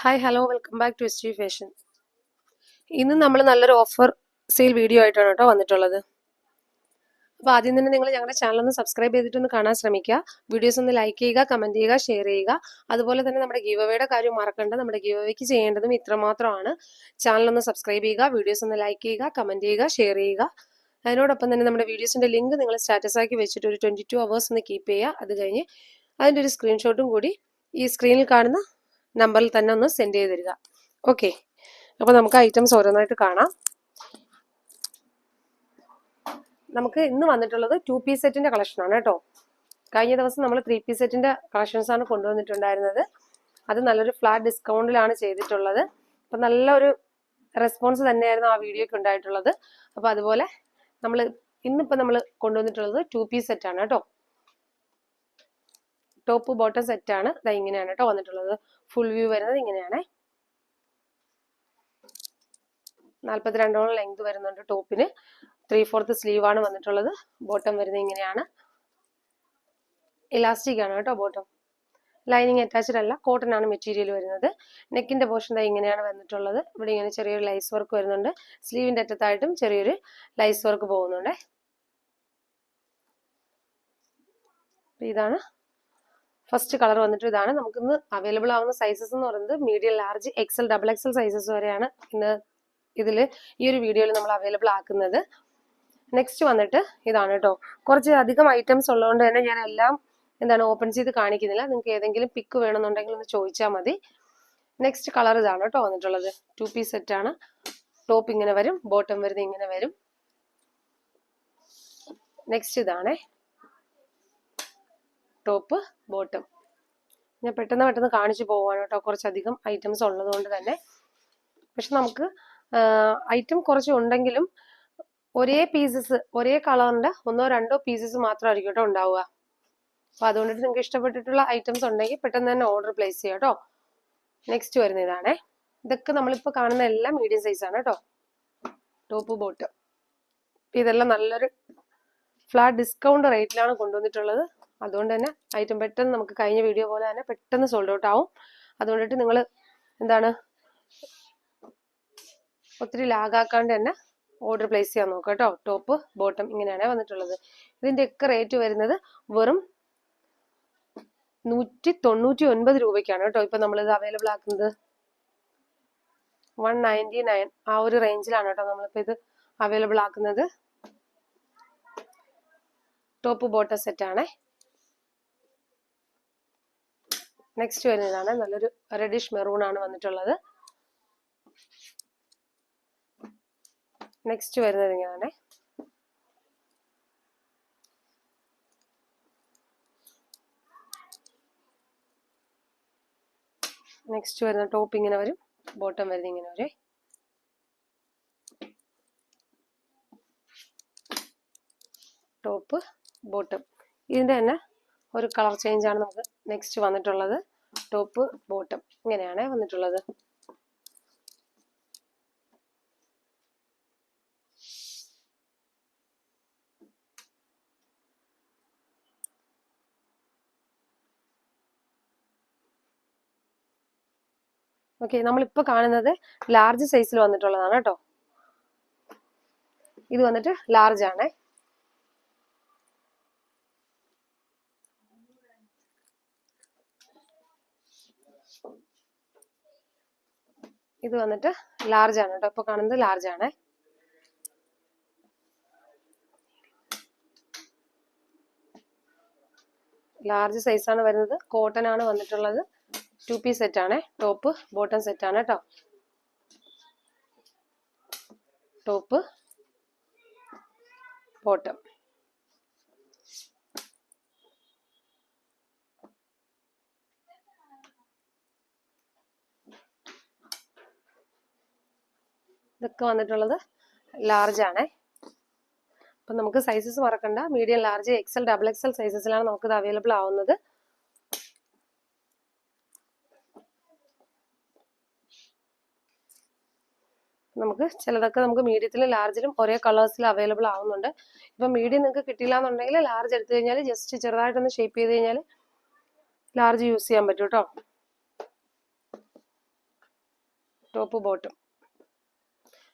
Hi hello welcome back to S fashion. ഇന്ന് നമ്മൾ നല്ലൊരു ഓഫർ സെയിൽ വീഡിയോ ആയിട്ടാണ് കേട്ടോ വന്നിട്ടുള്ളത്. അപ്പോൾ ആദ്യം തന്നെ നിങ്ങൾ ഞങ്ങളുടെ ചാനൽ ഒന്ന് സബ്സ്ക്രൈബ് ചെയ്തിട്ടൊന്ന് കാണാൻ ശ്രമിക്കുക. വീഡിയോസ് ഒന്ന് ലൈക്ക് ചെയ്യുക, കമന്റ് ചെയ്യുക, ഷെയർ ചെയ്യുക. അതുപോലെ തന്നെ നമ്മുടെ ഗീവ് അവേയുടെ കാര്യം മറക്കണ്ട. നമ്മുടെ ഗീവ് അവേക്ക് ചെയ്യേണ്ടതും ഇത്രമാത്രമാണ്. ചാനൽ ഒന്ന് സബ്സ്ക്രൈബ് ചെയ്യുക, വീഡിയോസ് ഒന്ന് ലൈക്ക് ചെയ്യുക, കമന്റ് ചെയ്യുക, ഷെയർ ചെയ്യുക. അതിനോടൊപ്പം തന്നെ നമ്മുടെ വീഡിയോസിന്റെ ലിങ്ക് നിങ്ങൾ സ്റ്റാറ്റസ് ആക്കി വെച്ചിട്ട് ഒരു 22 hours ഒന്ന് കീപ്പ് ചെയ്യുക. അത് കഴിഞ്ഞ് അതിൻ്റെ ഒരു സ്ക്രീൻഷോട്ടും കൂടി ഈ സ്ക്രീനിൽ കാണുന്ന നമ്പറിൽ തന്നെ ഒന്ന് സെൻഡ് ചെയ്ത് തരിക. ഓക്കെ, അപ്പോൾ നമുക്ക് ഐറ്റംസ് ഓരോന്നായിട്ട് കാണാം. നമുക്ക് ഇന്ന് വന്നിട്ടുള്ളത് 2 പീസ് സെറ്റിന്റെ കളക്ഷനാണ് കേട്ടോ. കഴിഞ്ഞ ദിവസം നമ്മൾ 3 പീസ് സെറ്റിന്റെ കളക്ഷൻസ് ആണ് കൊണ്ടുവന്നിട്ടുണ്ടായിരുന്നത്. അത് നല്ലൊരു ഫ്ലാറ്റ് ഡിസ്കൗണ്ടിലാണ് ചെയ്തിട്ടുള്ളത്. അപ്പം നല്ലൊരു റെസ്പോൺസ് തന്നെയായിരുന്നു ആ വീഡിയോക്ക് ഉണ്ടായിട്ടുള്ളത്. അപ്പോൾ അതുപോലെ ഇന്നിപ്പോൾ നമ്മൾ കൊണ്ടുവന്നിട്ടുള്ളത് 2 പീസ് സെറ്റാണ് കേട്ടോ. ടോപ്പ് ബോട്ടം സെറ്റാണ്. ഇത് ഇങ്ങനെയാണ് കേട്ടോ വന്നിട്ടുള്ളത്. ഫുൾ വ്യൂ വരുന്നത് ഇങ്ങനെയാണ്. 42 ലെങ്ത് വരുന്നുണ്ട്. ടോപ്പിന് 3/4 സ്ലീവ് ആണ് വന്നിട്ടുള്ളത്. ബോട്ടം വരുന്നത് ഇങ്ങനെയാണ്. ഇലാസ്റ്റിക് ആണ് കേട്ടോ ബോട്ടം. ലൈനിങ് അറ്റാച്ച്ഡ് അല്ല, കോട്ടൺ ആണ് മെറ്റീരിയൽ വരുന്നത്. നെക്കിന്റെ പോർഷൻ ഇങ്ങനെയാണ് വന്നിട്ടുള്ളത്. ഇവിടെ ഇങ്ങനെ ചെറിയൊരു ലൈസ് വർക്ക് വരുന്നുണ്ട്. സ്ലീവിന്റെ അറ്റത്തായിട്ടും ചെറിയൊരു ലൈസ് വർക്ക് പോകുന്നുണ്ട്. ഇതാണ് ഫസ്റ്റ് കളർ വന്നിട്ട് ഇതാണ്. നമുക്കിന്ന് അവൈലബിൾ ആവുന്ന സൈസസ് എന്ന് പറയുന്നത് medium, large, XL, double XL sizes വരെയാണ് ഇന്ന് ഈ ഒരു വീഡിയോയിൽ നമ്മൾ അവൈലബിൾ ആക്കുന്നത്. നെക്സ്റ്റ് വന്നിട്ട് ഇതാണ് കേട്ടോ. കുറച്ച് അധികം ഐറ്റംസ് ഉള്ളതുകൊണ്ട് തന്നെ ഞാൻ എല്ലാം ഓപ്പൺ ചെയ്ത് കാണിക്കുന്നില്ല. നിങ്ങൾക്ക് ഏതെങ്കിലും പിക്ക് വേണമെന്നുണ്ടെങ്കിൽ ഒന്ന് ചോദിച്ചാൽ മതി. നെക്സ്റ്റ് കളർ ഇതാണ് കേട്ടോ വന്നിട്ടുള്ളത്. 2 പീസ് സെറ്റ് ആണ്. ടോപ്പ് ഇങ്ങനെ വരും, ബോട്ടം വരുന്നത് ഇങ്ങനെ വരും. നെക്സ്റ്റ് ഇതാണേ ടോപ്പ് ബോട്ടം. ഞാൻ പെട്ടെന്ന് കാണിച്ചു പോവാണ് കേട്ടോ, കുറച്ചധികം ഐറ്റംസ് ഉള്ളത് കൊണ്ട് തന്നെ. പക്ഷെ നമുക്ക് ഐറ്റം കുറച്ച് ഉണ്ടെങ്കിലും ഒരേ പീസസ്, ഒരേ കളറിന്റെ 1-2 പീസസ് മാത്രമായിരിക്കും കേട്ടോ ഉണ്ടാവുക. അപ്പൊ അതുകൊണ്ടിട്ട് നിങ്ങൾക്ക് ഇഷ്ടപ്പെട്ടിട്ടുള്ള ഐറ്റംസ് ഉണ്ടെങ്കിൽ പെട്ടെന്ന് തന്നെ ഓർഡർ പ്ലേസ് ചെയ്യാം കേട്ടോ. നെക്സ്റ്റ് വരുന്ന ഇതാണേ. ഇതൊക്കെ നമ്മളിപ്പോൾ കാണുന്ന എല്ലാം മീഡിയം സൈസ് ആണ് കേട്ടോ. ടോപ്പ് ബോട്ടം ഇതെല്ലാം നല്ലൊരു ഫ്ലാറ്റ് ഡിസ്കൗണ്ട് റേറ്റിലാണ് കൊണ്ടുവന്നിട്ടുള്ളത്. അതുകൊണ്ട് തന്നെ ഐറ്റം പെട്ടെന്ന് നമുക്ക് കഴിഞ്ഞ വീഡിയോ പോലെ തന്നെ പെട്ടെന്ന് സോൾഡ് ഔട്ട് ആവും. അതുകൊണ്ടിട്ട് നിങ്ങൾ ഒത്തിരി ലാഗാക്കാണ്ട് തന്നെ ഓർഡർ പ്ലേസ് ചെയ്യാൻ നോക്കുക കേട്ടോ. ടോപ്പ് ബോട്ടം ഇങ്ങനെയാണ് വന്നിട്ടുള്ളത്. ഇതിന്റെയൊക്കെ റേറ്റ് വരുന്നത് വെറും 199 രൂപയ്ക്കാണ് കേട്ടോ ഇപ്പൊ നമ്മളിത് അവൈലബിൾ ആക്കുന്നത്. 199 ആ ഒരു റേഞ്ചിലാണ് കേട്ടോ നമ്മളിപ്പോ ഇത് അവൈലബിൾ ആക്കുന്നത്. ടോപ്പ് ബോട്ടം സെറ്റ് ആണേ. നെക്സ്റ്റ് വരുന്നതാണ് നല്ലൊരു റെഡിഷ് മെറൂൺ ആണ് വന്നിട്ടുള്ളത്. നെക്സ്റ്റ് വരുന്നത് ഇങ്ങനെയാണ്. നെക്സ്റ്റ് വരുന്ന ടോപ്പ് ഇങ്ങനെ വരും, ബോട്ടം വരുന്നത് ഇങ്ങനെ വരെ. ടോപ്പ് ബോട്ടം ഇതിന്റെ തന്നെ ഒരു കളർ ചേഞ്ച് ആണ് നമുക്ക് നെക്സ്റ്റ് വന്നിട്ടുള്ളത്. ടോപ്പ് ബോട്ടം ഇങ്ങനെയാണ് വന്നിട്ടുള്ളത്. ഓക്കെ, നമ്മളിപ്പോ കാണുന്നത് ലാർജ് സൈസിൽ വന്നിട്ടുള്ളതാണ് കേട്ടോ. ഇത് വന്നിട്ട് ലാർജ് ആണ്. ഇത് വന്നിട്ട് ലാർജ് ആണ് കേട്ടോ. ഇപ്പൊ കാണുന്നത് ലാർജ് ആണ്. ലാർജ് സൈസ് ആണ് വരുന്നത്. കോട്ടൺ ആണ് വന്നിട്ടുള്ളത്. 2 പീസ് സെറ്റ് ആണ്. ടോപ്പ് ബോട്ടം സെറ്റ് ആണ് കേട്ടോ. ടോപ്പ് ബോട്ടം ഇതൊക്കെ വന്നിട്ടുള്ളത് ലാർജ് ആണ്. അപ്പൊ നമുക്ക് സൈസസ് മറക്കണ്ട. Medium, large, XL, double XL സൈസസിലാണ് നമുക്കിത് അവൈലബിൾ ആവുന്നത്. ചിലതൊക്കെ നമുക്ക് മീഡിയത്തിലും ലാർജിലും ഒരേ കളേഴ്സിൽ അവൈലബിൾ ആവുന്നുണ്ട്. ഇപ്പൊ മീഡിയം നിങ്ങൾക്ക് കിട്ടില്ല എന്നുണ്ടെങ്കിൽ ലാർജ് എടുത്തു കഴിഞ്ഞാൽ ജസ്റ്റ് ചെറുതായിട്ടൊന്ന് ഷേപ്പ് ചെയ്ത് കഴിഞ്ഞാൽ ലാർജ് യൂസ് ചെയ്യാൻ പറ്റും കേട്ടോ. Top bottom.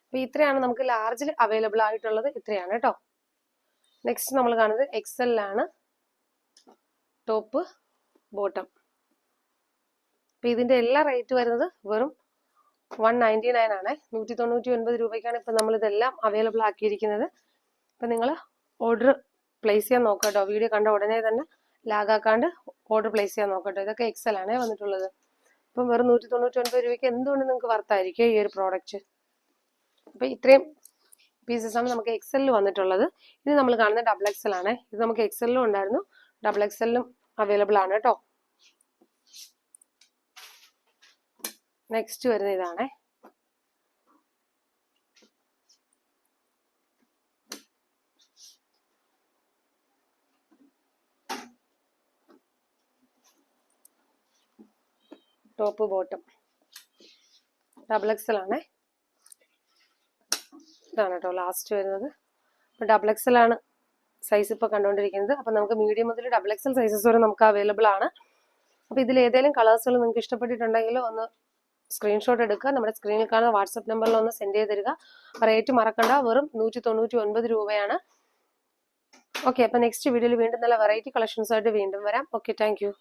അപ്പൊ ഇത്രയാണ് നമുക്ക് ലാർജിൽ അവൈലബിൾ ആയിട്ടുള്ളത്, ഇത്രയാണ് കേട്ടോ. നെക്സ്റ്റ് നമ്മൾ കാണുന്നത് എക്സലിലാണ് ടോപ്പ് ബോട്ടം. അപ്പൊ ഇതിന്റെ എല്ലാ റേറ്റ് വരുന്നത് വെറും 199 ആണ്. 199 രൂപയ്ക്കാണ് ഇപ്പൊ നമ്മൾ ഇതെല്ലാം അവൈലബിൾ ആക്കിയിരിക്കുന്നത്. അപ്പൊ നിങ്ങൾ ഓർഡർ പ്ലേസ് ചെയ്യാൻ നോക്കട്ടോ. വീഡിയോ കണ്ട ഉടനെ തന്നെ ലാഗാക്കാണ്ട് ഓർഡർ പ്ലേസ് ചെയ്യാൻ നോക്കട്ടോ. ഇതൊക്കെ എക്സൽ ആണ് വന്നിട്ടുള്ളത്. ഇപ്പം വെറും 199 രൂപയ്ക്ക് എന്തുകൊണ്ട് നിങ്ങൾക്ക് വർത്തായിരിക്കും ഈ ഒരു പ്രോഡക്റ്റ്. അപ്പൊ ഇത്രയും പീസസ് ആണ് നമുക്ക് എക്സലിൽ വന്നിട്ടുള്ളത്. ഇനി നമ്മൾ കാണുന്നത് ഡബിൾ എക്സൽ ആണ്. ഇത് നമുക്ക് എക്സലിലും ഉണ്ടായിരുന്നു, ഡബിൾ എക്സലിലും അവൈലബിൾ ആണ് കേട്ടോ. നെക്സ്റ്റ് വരുന്ന ഇതാണ്. ടോപ്പ് ബോട്ടം ഡബിൾ എക്സൽ ആണ്. ഇതാണ് കേട്ടോ ലാസ്റ്റ് വരുന്നത്. അപ്പൊ ഡബിൾ എക്സൽ ആണ് സൈസ് ഇപ്പൊ കണ്ടുകൊണ്ടിരിക്കുന്നത്. അപ്പൊ നമുക്ക് മീഡിയം മുതൽ ഡബിൾ എക്സൽ സൈസസ് വരെ നമുക്ക് അവൈലബിൾ ആണ്. അപ്പൊ ഇതിൽ ഏതെങ്കിലും കളേഴ്സുകൾ നിങ്ങൾക്ക് ഇഷ്ടപ്പെട്ടിട്ടുണ്ടെങ്കിൽ ഒന്ന് സ്ക്രീൻഷോട്ട് എടുക്കുക, നമ്മുടെ സ്ക്രീനിൽ കാണുന്ന വാട്സപ്പ് നമ്പറിൽ ഒന്ന് സെൻഡ് ചെയ്ത് തരിക. റേറ്റ് മറക്കണ്ട, വെറും 199 രൂപയാണ്. ഓക്കെ, അപ്പൊ നെക്സ്റ്റ് വീഡിയോയിൽ വീണ്ടും നല്ല വെറൈറ്റി കളക്ഷൻസ് ആയിട്ട് വീണ്ടും വരാം. Okay, thank you.